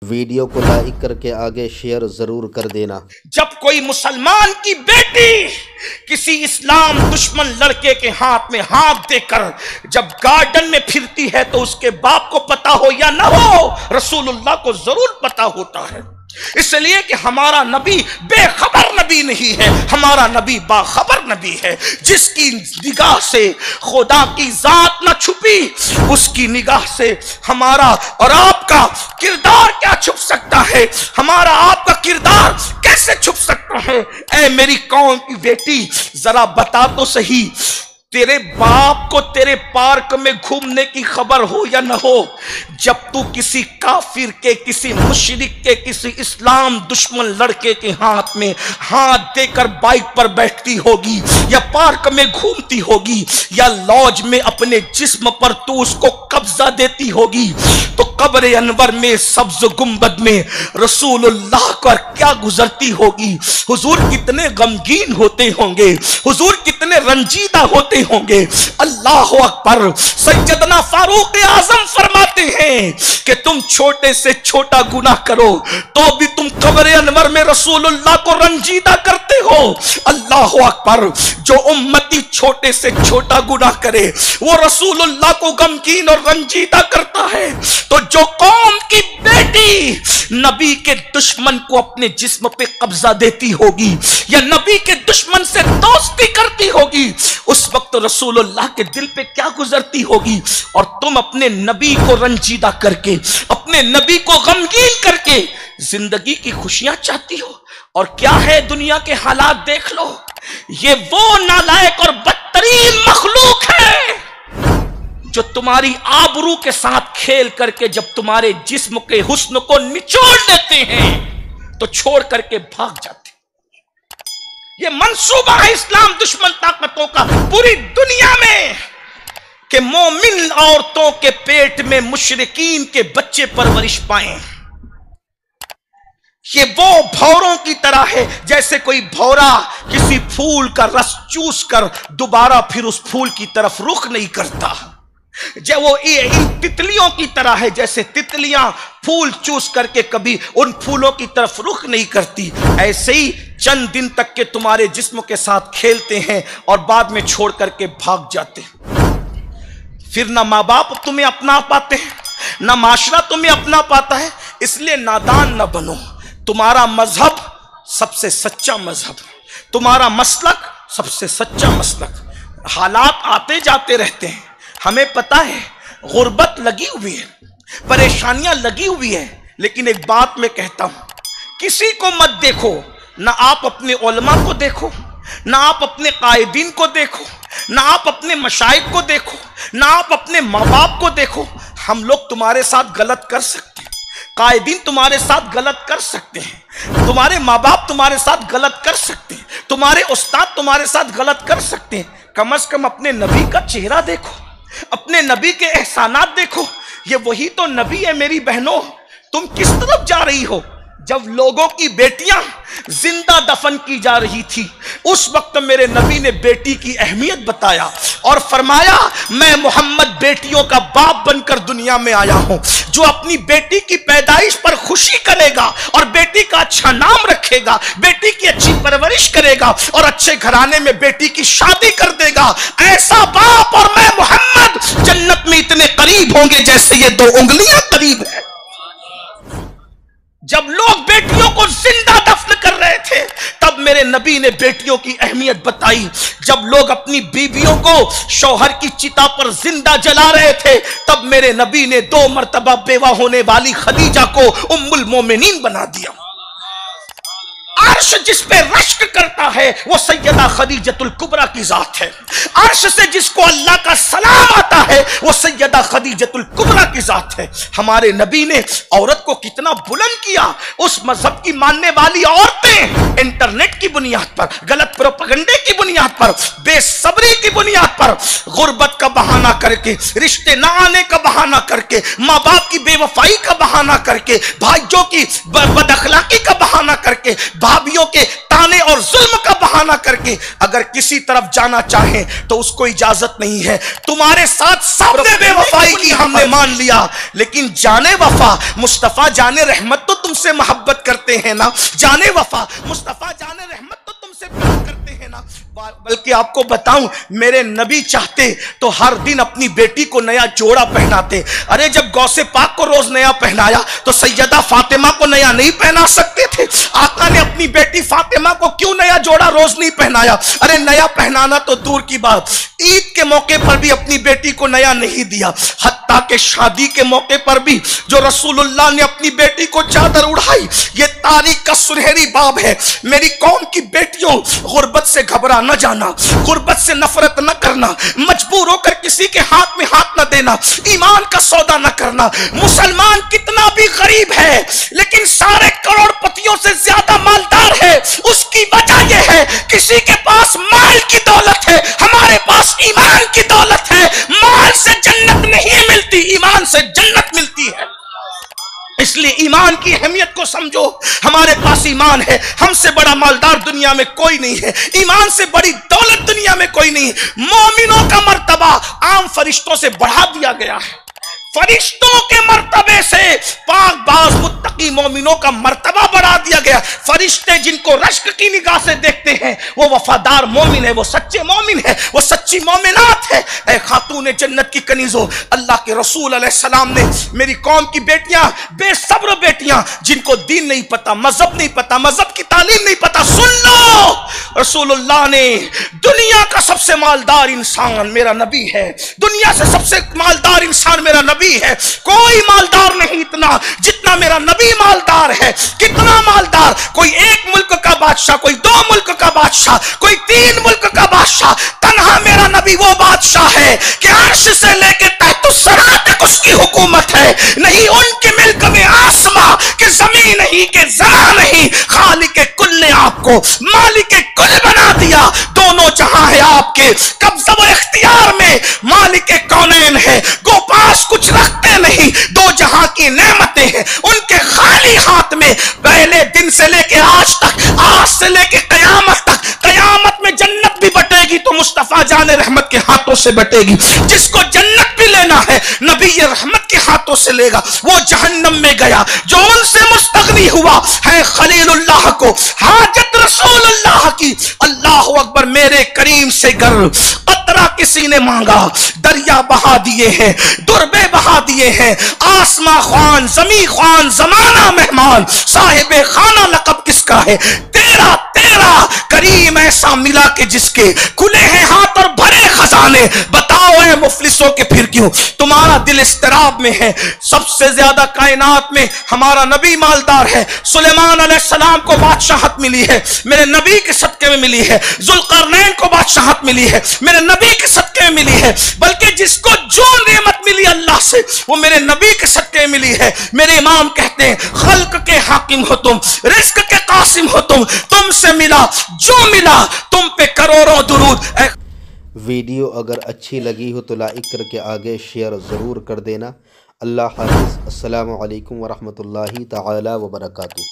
Video को like करके आगे शेयर जरूर कर देना। जब कोई मुसलमान की बेटी किसी इस्लाम दुश्मन लड़के के हाथ में हाथ देकर जब गार्डन में फिरती है तो उसके बाप को पता हो या ना हो, रसूलुल्लाह को जरूर पता होता है। इसलिए कि हमारा नबी बेखबर नबी नहीं है, हमारा नबी बाखबर नबी है। जिसकी निगाह से खुदा की जात न छुपी, उसकी निगाह से हमारा और आपका किरदार क्या छुप सकता है, हमारा आपका किरदार कैसे छुप सकता है। ऐ मेरी कौम की बेटी, जरा बता तो सही, तेरे बाप को तेरे पार्क में घूमने की खबर हो या न हो, जब तू किसी काफिर के, किसी मुशरिक के, किसी इस्लाम दुश्मन लड़के के हाथ में हाथ देकर बाइक पर बैठती होगी या पार्क में घूमती होगी या लॉज में अपने जिस्म पर तू उसको कब्जा देती होगी, तो कब्र अनवर में सब्ज गुंबद में रसूलुल्लाह पर क्या गुजरती होगी। हुजूर कितने गमगीन होते होंगे, हुजूर कितने रंजीदा होते होंगे। अल्लाह अकबर। सैयदना फारूक आजम फरमाते हैं कि तुम छोटे से छोटा गुनाह करो तो भी तुम कब्र अनवर में रसूलुल्लाह को रंजीदा करते हो। अल्लाह अकबर। जो उम्मती छोटे से छोटा गुनाह करे वो रसूलुल्लाह को गमगीन और रंजीदा करता है, तो जो कौम की बेटी नबी के दुश्मन को अपने जिस्म पे कब्जा देती होगी या नबी के दुश्मन से दोस्ती करती होगी, उस वक्त रसूलुल्लाह के दिल पे क्या गुजरती होगी। और तुम अपने नबी को रंजीदा करके, अपने नबी को गमगीन करके जिंदगी की खुशियां चाहती हो। और क्या है दुनिया के हालात देख लो, ये वो नालायक और बदतरीन मखलूक है जो तुम्हारी आबरू के साथ खेल करके जब तुम्हारे जिस्म के हुस्न को निचोड़ लेते हैं तो छोड़ करके भाग जाते। ये मंसूबा है इस्लाम दुश्मन ताकतों का पूरी दुनिया में कि मोमिन औरतों के पेट में मुशरिकीन के बच्चे परवरिश पाएं। ये वो भौरों की तरह है जैसे कोई भौरा किसी फूल का रस चूस कर दोबारा फिर उस फूल की तरफ रुख नहीं करता। जब वो इन तितलियों की तरह है जैसे तितलियां फूल चूस करके कभी उन फूलों की तरफ रुख नहीं करती, ऐसे ही चंद दिन तक के तुम्हारे जिस्म के साथ खेलते हैं और बाद में छोड़ करके भाग जाते हैं। फिर ना माँ बाप तुम्हें अपना पाते हैं, ना माशरा तुम्हें अपना पाता है। इसलिए नादान ना बनो। तुम्हारा मजहब सबसे सच्चा मजहब, तुम्हारा मसलक सबसे सच्चा मसलक। हालात आते जाते रहते हैं, हमें पता है, गुर्बत लगी हुई है, परेशानियां लगी हुई है, लेकिन एक बात मैं कहता हूं, किसी को मत देखो, ना आप अपने उलमा को देखो, ना आप अपने कायदीन को देखो, ना आप अपने मशाइख को देखो, ना आप अपने माँ बाप को देखो। हम लोग तुम्हारे साथ गलत कर सकते हैं, कायदीन तुम्हारे साथ गलत कर सकते हैं, तुम्हारे माँ बाप तुम्हारे साथ गलत कर सकते हैं, तुम्हारे उस्ताद तुम्हारे साथ गलत कर सकते हैं। कम से कम अपने नबी का चेहरा देखो, अपने नबी के एहसानात देखो। ये वही तो नबी है मेरी बहनों। तुम किस तरफ जा रही हो? जब लोगों की बेटियां जिंदा दफन की जा रही थी, उस वक्त मेरे नबी ने बेटी की अहमियत बताया और फरमाया, मैं मोहम्मद बेटियों का बाप बनकर दुनिया में आया हूं। जो अपनी बेटी की पैदाइश पर खुशी करेगा और बेटी का अच्छा नाम रखेगा, बेटी की अच्छी परवरिश करेगा और अच्छे घराने में बेटी की शादी कर देगा, ऐसा बाप और मैं मोहम्मद जन्नत में इतने करीब होंगे जैसे ये दो उंगलियां करीब है। जब लोग बेटियों को जिंदा दफन कर रहे थे तब मेरे नबी ने बेटियों की अहमियत बताई। जब लोग अपनी बीवियों को शौहर की चिता पर जिंदा जला रहे थे तब मेरे नबी ने 2 मर्तबा बेवा होने वाली खदीजा को उम्मुल मोमिनीन बना दिया। अर्श जिस पे रश्क करता है वो सैयदा खदीजतुल कुबरा की जात है। अर्श से जिसको अल्लाह का सलाम आता है वो सैयदा खदीजतुल कुबरा की जात है। हमारे नबी ने औरत को कितना बुलंद किया। उस मजहब की मानने वाली औरतें इंटरनेट की बुनियाद पर, गलत प्रोपेगेंडे की बुनियाद पर, बेसब्री की बुनियाद पर, गुर्बत का बहाना करके, रिश्ते न आने का बहाना करके, माँ बाप की बेवफाई का बहाना करके, भाइयों की बदअखलाकी का बहाना करके, भाभी वहाबियों के ताने और जुल्म का बहाना करके अगर किसी तरफ जाना चाहें तो उसको इजाजत नहीं है। तुम्हारे साथ सबने बेवफाई की हमने मान लिया, लेकिन जाने वफा मुस्तफा जाने रहमत तो तुमसे मोहब्बत करते हैं ना, जाने वफा मुस्तफा जाने रहमत तो तुमसे प्यार करते हैं ना। बल्कि आपको बताऊं, मेरे नबी चाहते तो हर दिन अपनी बेटी को नया जोड़ा पहनाते। अरे जब गौसे पाक को रोज नया पहनाया तो सैयदा फातिमा को नया नहीं पहना सकते थे? आका ने अपनी बेटी फातिमा को क्यों नया जोड़ा रोज नहीं पहनाया? अरे नया पहनाना तो दूर की बात, ईद के मौके पर भी अपनी बेटी को नया नहीं दिया। हत्ता के शादी के मौके पर भी जो रसूलुल्लाह ने अपनी बेटी को चादर उड़ाई, ये तारीख का सुनहरी बाब है। मेरी कौम की बेटियों, गुर्बत से घबरा न जाना, गुर्बत से नफरत न करना, मजबूर होकर किसी के हाथ में हाथ न देना, ईमान का सौदा न करना। मुसलमान कितना भी गरीब है लेकिन सारे करोड़पतियों से ज्यादा मालदार है। उसकी वजह यह है किसी के पास माल की दौलत है, हमारे पास ईमान की दौलत है। माल से जन्नत नहीं मिलती, ईमान से जन्नत मिलती है। इसलिए ईमान की अहमियत को समझो। हमारे पास ईमान है, हमसे बड़ा मालदार दुनिया में कोई नहीं है, ईमान से बड़ी दौलत दुनिया में कोई नहीं है। मोमिनों का मर्तबा आम फरिश्तों से बढ़ा दिया गया है। फरिश्तों के मर्तबे से पाकबाज मुत्तकी मोमिनों का मर्तबा बढ़ा दिया गया। फरिश्ते जिनको रश्क की निगाह से देखते हैं वो वफादार मोमिन है, वो सच्चे मोमिन है, वो सच्ची मोमिनात है। ऐ खातून जन्नत की कनीजों, अल्लाह के रसूल अलैहिस्सलाम ने मेरी कौम की बेटियां, बेसब्र बेटियां जिनको दीन नहीं पता, मजहब नहीं पता, मजहब की तालीम नहीं पता, सुन लो, रसूलुल्लाह ने दुनिया का सबसे मालदार इंसान मेरा नबी है, दुनिया से सबसे मालदार इंसान मेरा नबी है। कोई मालदार नहीं इतना जितना मेरा नबी मालदार है। कितना मालदार? कोई एक मुल्क का बादशाह, कोई 2 मुल्क का बादशाह, कोई 3 मुल्क का बादशाह, तन्हा मेरा नबी वो बादशाह है कि अर्श से लेके तहतुस्सरा तक उसकी हुकूमत है। नहीं उनके मिल्क में आसमां के जमीन नहीं के ज़रा नहीं, खालिक कुल ने आपको मालिक कुल बना दिया। दोनों जहां है आपके कब्ज़ा व इख्तियार में, मालिक कौनैन है, गोपास कुछ रखते नहीं, दो जहां की नेमतें हैं उनके खाली हाथ में। पहले दिन से लेके आज तक, आज से लेके कयामत तक, कयामत में जन्नत भी बटेगी तो मुस्तफा जाने रहमत के हाथों से बटेगी। जिसको जन्नत भी लेना है नबी रहमत के हाथों से लेगा। वो जहन्नम में गया जो उनसे मुस्तगनी हुआ है खलीलुल्लाह को हाजत रसूलुल्लाह की। अल्लाहु अकबर, मेरे करीम से गर कतरा किसी ने मांगा, दरिया बहा दिए हैं, दुर्बे बहा दिए हैं। आसमां ख्वान, जमी ख्वान, जमाना मेहमान, साहिबे खाना लकब किसका है? तेरा तेरा करीम ऐसा मिला कि जिसके खुले हैं हाथ और भरे खजाने। बताओ ऐ मुफलिसों के फिर क्यों तुम्हारा दिल इस्तराब में है? सबसे ज्यादा कायनात में हमारा नबी मालदार है। सुलेमान अलैहिस्सलाम को बादशाहत मिली है, मेरे नबी के सदके में मिली है। जुल्करनैन को बादशाहत मिली है, मेरे नबी के सदके में मिली है। बल्कि जिसको जो नेमत मिली अल्लाह से वो मेरे नबी के सदके में मिली है। मेरे इमाम कहते हैं, खल्क के हाकिम हो तुम, रिस्क के कासिम हो तुम, तुमसे मिला जो मिला, तुम पे करोड़ों दुरूद। वीडियो अगर अच्छी लगी हो तो लाइक करके आगे शेयर ज़रूर कर देना। अल्लाह हाफ़िज़। अस्सलामु अलैकुम वरहमतुल्लाहि तआला व बरकातुहू।